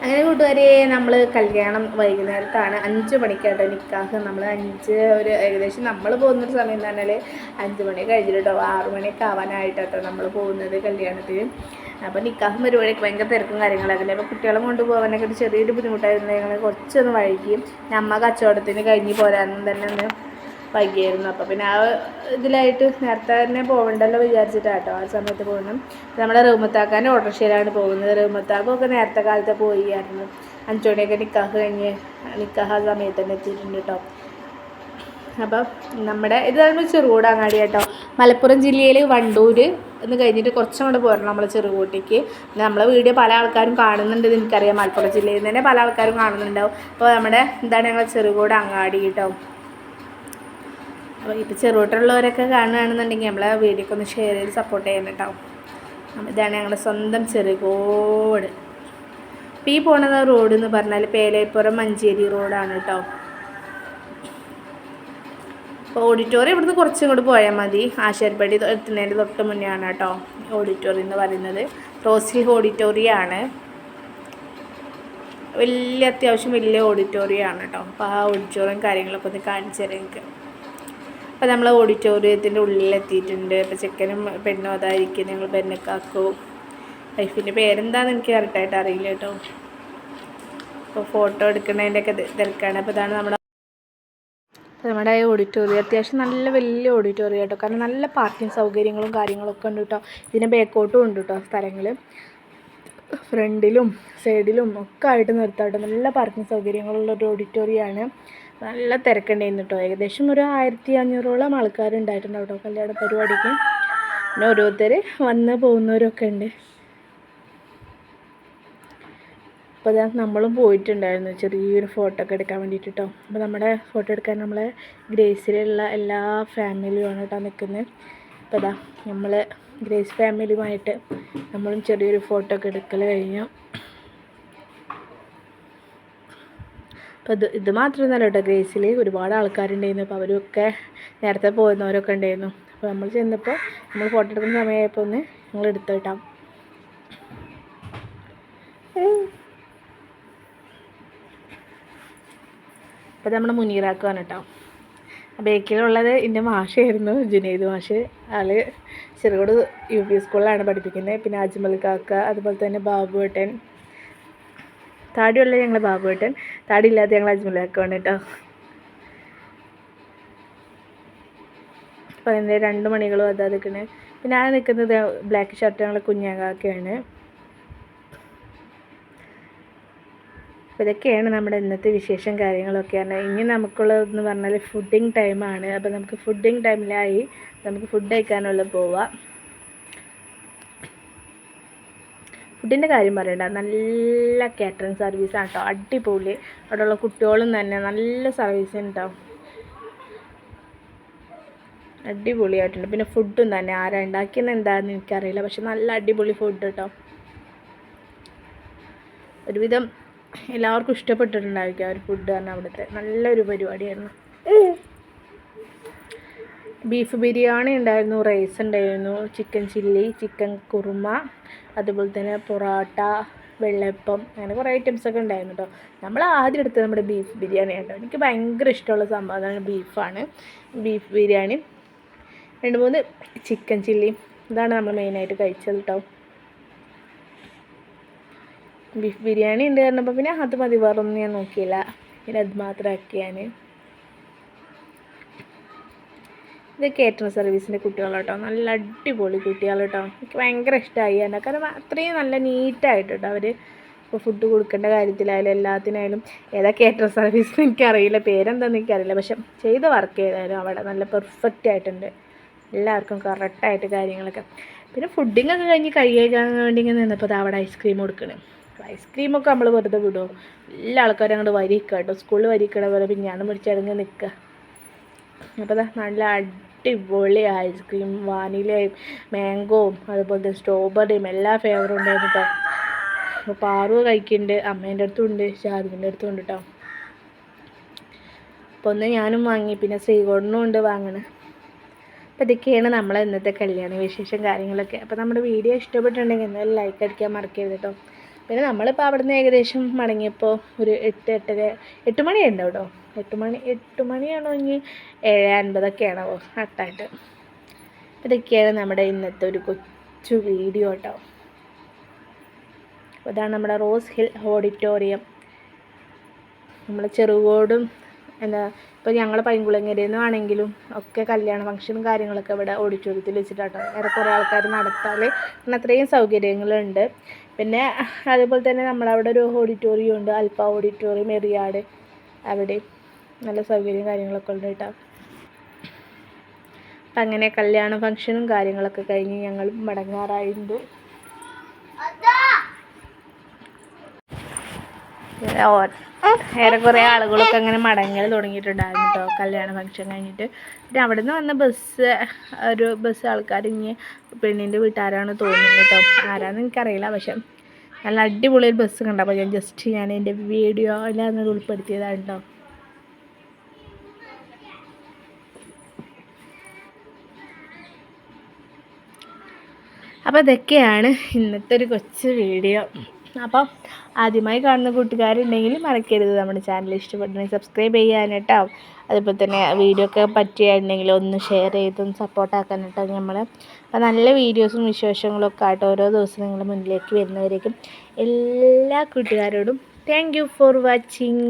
അങ്ങനെ കൂട്ടുകാരെ നമ്മൾ കല്യാണം വൈകുന്നേരത്താണ് 5 മണിക്കാട്ടോ നിക്കാഹ്. നമ്മൾ ഏകദേശം നമ്മൾ പോകുന്നൊരു സമയം എന്ന് പറഞ്ഞാൽ 5 മണി കഴിഞ്ഞിട്ടോ 6 മണിയൊക്കെ ആവാനായിട്ടോ നമ്മൾ പോകുന്നത് കല്യാണത്തിന്. അപ്പോൾ നിക്കാഹും പരിപാടിയൊക്കെ ഭയങ്കര തിരക്കും കാര്യങ്ങളൊക്കെ. അപ്പോൾ കുട്ടികളെ കൊണ്ടുപോകാനൊക്കെ ചെറിയൊരു ബുദ്ധിമുട്ടായിരുന്നു. ഞങ്ങൾ കുറച്ചൊന്ന് വൈകിയും നമ്മ കച്ചവടത്തിന് കഴിഞ്ഞ് പോരാനും തന്നെ ഒന്ന് വൈകിയായിരുന്നു. അപ്പോൾ പിന്നെ ആ ഇതിലായിട്ട് നേരത്തെ തന്നെ പോകണ്ടല്ലോ വിചാരിച്ചിട്ടാട്ടോ ആ സമയത്ത് പോകണം. നമ്മുടെ റൂമത്താക്കാൻ ഓട്ടോറിക്ഷയിലാണ് പോകുന്നത്. റൂമത്താക്കൊക്കെ നേരത്തെ കാലത്തെ പോയിരുന്നു. 5 മണിയൊക്കെ നിക്കാഹ് കഴിഞ്ഞ് നിക്കാഹ് ആ സമയത്ത് തന്നെ എത്തിയിട്ടുണ്ട് കേട്ടോ. അപ്പം നമ്മുടെ ഇതാണ് ചെറുകോട് അങ്ങാടി കേട്ടോ. മലപ്പുറം ജില്ലയിൽ വണ്ടൂർ എന്ന് കഴിഞ്ഞിട്ട് കുറച്ചും കൂടെ പോരണം നമ്മൾ ചെറുകോട്ടേക്ക്. നമ്മളെ വീഡിയോ പല ആൾക്കാരും കാണുന്നുണ്ട് എനിക്കറിയാം. മലപ്പുറം ജില്ലയിൽ നിന്ന് തന്നെ പല ആൾക്കാരും കാണുന്നുണ്ടാവും. അപ്പോൾ നമ്മുടെ എന്താണ് ഞങ്ങൾ ചെറുകോട് അങ്ങാടി കേട്ടോ. അപ്പോൾ ഇപ്പോൾ ചെറുകോട്ടുള്ളവരൊക്കെ കാണുകയാണെന്നുണ്ടെങ്കിൽ നമ്മളെ വീഡിയോക്ക് ഒന്ന് ഷെയർ ചെയ്ത് സപ്പോർട്ട് ചെയ്യണം കേട്ടോ. ഇതാണ് ഞങ്ങളുടെ സ്വന്തം ചെറുകോട്. ഇപ്പോൾ ഈ പോണ റോഡ് എന്ന് പറഞ്ഞാൽ പേലേപ്പുറം മഞ്ചേരി റോഡാണ് കേട്ടോ. അപ്പോൾ ഓഡിറ്റോറിയം ഇവിടുന്ന് കുറച്ചും കൂടി പോയാൽ മതി. ആശാരിപ്പടി എത്തുന്നതിൻ്റെ തൊട്ട് മുന്നേ ആണ് കേട്ടോ ഓഡിറ്റോറിയം എന്ന് പറയുന്നത്. റോസിൽ ഓഡിറ്റോറിയമാണ്. അത്യാവശ്യം വലിയ ഓഡിറ്റോറിയമാണ് കേട്ടോ. അപ്പോൾ ആ ഓഡിറ്റോറിയം കാര്യങ്ങളൊക്കെ ഒന്ന് കാണിച്ചു തരാം എനിക്ക്. അപ്പോൾ നമ്മൾ ഓഡിറ്റോറിയത്തിൻ്റെ ഉള്ളിലെത്തിയിട്ടുണ്ട്. അപ്പോൾ ചെക്കനും പെണ്ണും അതായിരിക്കും. ഞങ്ങൾ പെണ്ണക്കാക്കും വൈഫിൻ്റെ പേരെന്താണെന്ന് എനിക്ക് കറക്റ്റായിട്ട് അറിയില്ല കേട്ടോ. അപ്പോൾ ഫോട്ടോ എടുക്കുന്നതിൻ്റെയൊക്കെ തിരക്കാണ്. അപ്പോൾ ഇതാണ് നമ്മുടെ ഓഡിറ്റോറിയം. അത്യാവശ്യം നല്ല വലിയ ഓഡിറ്റോറിയം കേട്ടോ. കാരണം നല്ല പാർക്കിംഗ് സൗകര്യങ്ങളും കാര്യങ്ങളൊക്കെ ഉണ്ട് കേട്ടോ. ഇതിന് ബാക്കോട്ടും ഉണ്ട് കേട്ടോ സ്ഥലങ്ങൾ. ഫ്രണ്ടിലും സൈഡിലും ഒക്കെ ആയിട്ട് നിർത്താം കേട്ടോ. നല്ല പാർക്കിംഗ് സൗകര്യങ്ങളുള്ളൊരു ഓഡിറ്റോറിയമാണ്. നല്ല തിരക്കുണ്ടായിരുന്നു കേട്ടോ. ഏകദേശം ഒരു 1500ഓളം ആൾക്കാരുണ്ടായിട്ടുണ്ട് കേട്ടോ കല്യാണ പരിപാടിക്ക്. പിന്നെ ഓരോരുത്തർ വന്ന് പോകുന്നവരൊക്കെ ഉണ്ട്. അപ്പോൾ അതാ നമ്മളും പോയിട്ടുണ്ടായിരുന്നു ചെറിയൊരു ഫോട്ടോ ഒക്കെ എടുക്കാൻ വേണ്ടിയിട്ട് കേട്ടോ. അപ്പോൾ നമ്മുടെ ഫോട്ടോ എടുക്കാൻ നമ്മളെ ഗ്രേസിലുള്ള എല്ലാ ഫാമിലിയുമാണ് കേട്ടോ നിൽക്കുന്നത്. അപ്പോൾ അതാ നമ്മൾ ഗ്രേസ് ഫാമിലിയുമായിട്ട് നമ്മളും ചെറിയൊരു ഫോട്ടോ ഒക്കെ എടുക്കൽ കഴിഞ്ഞു. അപ്പോൾ ഇത് മാത്രമൊന്നുമല്ല കേട്ടോ. ഗ്രേസിൽ ഒരുപാട് ആൾക്കാരുണ്ടായിരുന്നു. അപ്പോൾ അവരൊക്കെ നേരത്തെ പോകുന്നവരൊക്കെ ഉണ്ടായിരുന്നു. അപ്പോൾ നമ്മൾ ചെന്നപ്പോൾ നമ്മൾ ഫോട്ടോ എടുക്കുന്ന സമയമായപ്പോൾ ഒന്ന് ഞങ്ങൾ എടുത്തു കേട്ടോ. അപ്പോൾ നമ്മുടെ മുനീറാക്കുവാണ് കേട്ടോ. ബേക്കിലുള്ളത് എൻ്റെ മാഷായിരുന്നു, ജുനൈദ് മാഷ്. ആൾ ചെറുകോട് UP സ്കൂളിലാണ് പഠിപ്പിക്കുന്നത്. പിന്നെ അജ്മൽ കാക്ക, അതുപോലെ തന്നെ ബാബുവേട്ടൻ. താടിയുള്ള ഞങ്ങൾ ബാബുവേട്ടൻ, താടി ഇല്ലാത്ത ഞങ്ങൾ അജ്മൽ കാക്കയാണ് കേട്ടോ. അപ്പോൾ എൻ്റെ 2 മണികളും അതാ നിൽക്കുന്നത്. പിന്നെ ഞാൻ നിൽക്കുന്നത് ബ്ലാക്ക് ഷർട്ട് ഞങ്ങൾ കുഞ്ഞാക്കാക്കയാണ്. അപ്പോൾ ഇതൊക്കെയാണ് നമ്മുടെ ഇന്നത്തെ വിശേഷം കാര്യങ്ങളൊക്കെയാണ്. ഇനി നമുക്കുള്ളതെന്ന് പറഞ്ഞാൽ ഫുഡിങ് ടൈമാണ്. അപ്പോൾ നമുക്ക് ഫുഡിങ് ടൈമിലായി നമുക്ക് ഫുഡ് കഴിക്കാനുള്ള പോവാം. ഫുഡിൻ്റെ കാര്യം പറയണ്ട, നല്ല കാറ്ററിംഗ് സർവീസാണ് കേട്ടോ. അടിപൊളി. അവിടെയുള്ള കുട്ടികളും തന്നെ നല്ല സർവീസ് ഉണ്ടാവും. അടിപൊളിയായിട്ടുണ്ട്. പിന്നെ ഫുഡും തന്നെ ആരാ ഉണ്ടാക്കിയെന്ന് എന്താണെന്ന് എനിക്കറിയില്ല. പക്ഷെ നല്ല അടിപൊളി ഫുഡ് കേട്ടോ. ഒരുവിധം എല്ലാവർക്കും ഇഷ്ടപ്പെട്ടിട്ടുണ്ടായിരിക്കും ആ ഒരു ഫുഡ് തന്നെ. അവിടുത്തെ നല്ലൊരു പരിപാടിയായിരുന്നു. ബീഫ് ബിരിയാണി ഉണ്ടായിരുന്നു, റൈസ് ഉണ്ടായിരുന്നു, ചിക്കൻ ചില്ലി, ചിക്കൻ കുറുമ, അതുപോലെ തന്നെ പൊറോട്ട, വെള്ളപ്പം, അങ്ങനെ കുറേ ഐറ്റംസൊക്കെ ഉണ്ടായിരുന്നു കേട്ടോ. നമ്മൾ ആദ്യം എടുത്തത് നമ്മുടെ ബീഫ് ബിരിയാണി കേട്ടോ. എനിക്ക് ഭയങ്കര ഇഷ്ടമുള്ള സംഭവം അതാണ് ബീഫാണ്. ബീഫ് ബിരിയാണി, 2-3 ചിക്കൻ ചില്ലി, ഇതാണ് നമ്മൾ മെയിനായിട്ട് കഴിച്ചത് കേട്ടോ. ബീഫ് ബിരിയാണി ഉണ്ട് പറഞ്ഞപ്പോൾ പിന്നെ അത് മതി, വേറൊന്നും ഞാൻ നോക്കിയില്ല. പിന്നെ അത് മാത്രം ആക്കിയാണ്. ഇത് കേറ്ററിംഗ് സർവീസിൻ്റെ കുട്ടികളാണ് കേട്ടോ. നല്ല അടിപൊളി കുട്ടികൾ കേട്ടോ. എനിക്ക് ഭയങ്കര ഇഷ്ടമായി തന്നെ. കാരണം അത്രയും നല്ല നീറ്റായിട്ട് കേട്ടോ അവർ ഇപ്പോൾ ഫുഡ് കൊടുക്കേണ്ട കാര്യത്തിലായാലും എല്ലാത്തിനായാലും. ഏതാ കേറ്ററിംഗ് സർവീസ് എനിക്കറിയില്ല, പേരെന്താണെന്ന് എനിക്കറിയില്ല. പക്ഷെ ചെയ്ത വർക്ക് ചെയ്താലും അവിടെ നല്ല പെർഫെക്റ്റ് ആയിട്ടുണ്ട്. എല്ലാവർക്കും കറക്റ്റായിട്ട് കാര്യങ്ങളൊക്കെ. പിന്നെ ഫുഡിങ്ങൊക്കെ കഴിഞ്ഞ് കഴിക്കാൻ വേണ്ടി ഇങ്ങനെ നിന്നപ്പോൾ അവിടെ ഐസ്ക്രീം കൊടുക്കണം. ഐസ്ക്രീമൊക്കെ നമ്മൾ വെറുതെ വിടുമോ? എല്ലാ ആൾക്കാരും അങ്ങോട്ട് വരിക്കുക കേട്ടോ. സ്കൂളിൽ വരിക്കണ പോലെ പിന്നെ ഞാൻ പിടിച്ചടങ്ങി നിൽക്കുക. അപ്പോൾ നല്ല അടിപൊളി ഐസ്ക്രീം, വാനിലയും മാംഗോവും അതുപോലെ തന്നെ സ്ട്രോബെറിയും എല്ലാ ഫ്ലേവറും ഉണ്ടായിരുന്നു കേട്ടോ. അപ്പോൾ പാറു കഴിക്കുന്നുണ്ട്, അമ്മേൻ്റെ അടുത്തും ഉണ്ട്, ഷാദുവിൻ്റെ അടുത്തും ഉണ്ട് കേട്ടോ. അപ്പോൾ ഒന്ന് ഞാനും വാങ്ങി, പിന്നെ ശ്രീകോടനും ഉണ്ട് വാങ്ങണേ. അപ്പോൾ ഇതൊക്കെയാണ് നമ്മളെ ഇന്നത്തെ കല്യാണ വിശേഷം കാര്യങ്ങളൊക്കെ. അപ്പോൾ നമ്മുടെ വീഡിയോ ഇഷ്ടപ്പെട്ടിട്ടുണ്ടെങ്കിൽ എന്തായാലും ലൈക്ക് അടിക്കാൻ മറക്കരുത് കേട്ടോ. പിന്നെ നമ്മളിപ്പോൾ അവിടെ നിന്ന് ഏകദേശം മടങ്ങിയപ്പോൾ ഒരു 8 മണിയുണ്ട് കേട്ടോ. 8 മണിയാണോ ഇനി 7:50 കറക്റ്റായിട്ട്. ഇതൊക്കെയാണ് നമ്മുടെ ഇന്നത്തെ ഒരു കൊച്ചു വീഡിയോ കേട്ടോ. ഇതാണ് നമ്മുടെ റോസ് ഹിൽ ഓഡിറ്റോറിയം. നമ്മൾ ചെറുകോടും ഇപ്പോൾ ഞങ്ങൾ പൈങ്കുളങ്ങരയിൽ നിന്നാണെങ്കിലും ഒക്കെ കല്യാണ ഫംഗ്ഷനും കാര്യങ്ങളൊക്കെ ഇവിടെ ഓഡിറ്റോറിയത്തിൽ വെച്ചിട്ടാട്ടോ. വേറെ കുറേ ആൾക്കാർ നടത്താൽ അത്രയും സൗകര്യങ്ങളുണ്ട്. പിന്നെ അതേപോലെ തന്നെ നമ്മളവിടെ ഒരു ഓഡിറ്റോറിയം ഉണ്ട്, അൽപ്പ ഓഡിറ്റോറിയം എറിയാട്. അവിടെ നല്ല സൗകര്യം കാര്യങ്ങളൊക്കെ ഉണ്ട് കേട്ടോ. അപ്പം അങ്ങനെ കല്യാണ ഫംഗ്ഷനും കാര്യങ്ങളൊക്കെ കഴിഞ്ഞ് ഞങ്ങൾ മടങ്ങാറായിട്ടുണ്ട്. ഏറെക്കുറെ ആളുകളൊക്കെ അങ്ങനെ മടങ്ങൽ തുടങ്ങിയിട്ടുണ്ടായിരുന്നു കേട്ടോ കല്യാണ ഫംഗ്ഷൻ കഴിഞ്ഞിട്ട്. പിന്നെ അവിടെ നിന്ന് വന്ന ബസ് ആൾക്കാർ ഇനി പെണ്ണിൻ്റെ വീട്ടുകാരാണ് തോന്നുന്നത് കേട്ടോ. ആരാന്ന് എനിക്കറിയില്ല. പക്ഷെ നല്ല അടിപൊളി ഒരു ബസ് കണ്ടപ്പോൾ ഞാൻ എൻ്റെ വീഡിയോയിലത് ഉൾപ്പെടുത്തിയതാണ് കേട്ടോ. അപ്പോൾ ഇതൊക്കെയാണ് ഇന്നത്തെ ഒരു കൊച്ചു വീഡിയോ. അപ്പം ആദ്യമായി കാണുന്ന കൂട്ടുകാരുണ്ടെങ്കിൽ മറക്കരുത് നമ്മുടെ ചാനൽ ഇഷ്ടപ്പെട്ടെങ്കിൽ സബ്സ്ക്രൈബ് ചെയ്യാൻ കേട്ടോ. അതുപോലെ തന്നെ വീഡിയോ ഒക്കെ പറ്റിയിട്ടുണ്ടെങ്കിൽ ഒന്ന് ഷെയർ ചെയ്തും സപ്പോർട്ടാക്കാൻ കേട്ടോ നമ്മൾ. അപ്പോൾ നല്ല വീഡിയോസും വിശേഷങ്ങളൊക്കെ ആയിട്ട് ഓരോ ദിവസം നിങ്ങളുടെ മുന്നിലേക്ക് വരുന്നവരേക്കും എല്ലാ കൂട്ടുകാരോടും താങ്ക് യു ഫോർ വാച്ചിങ്.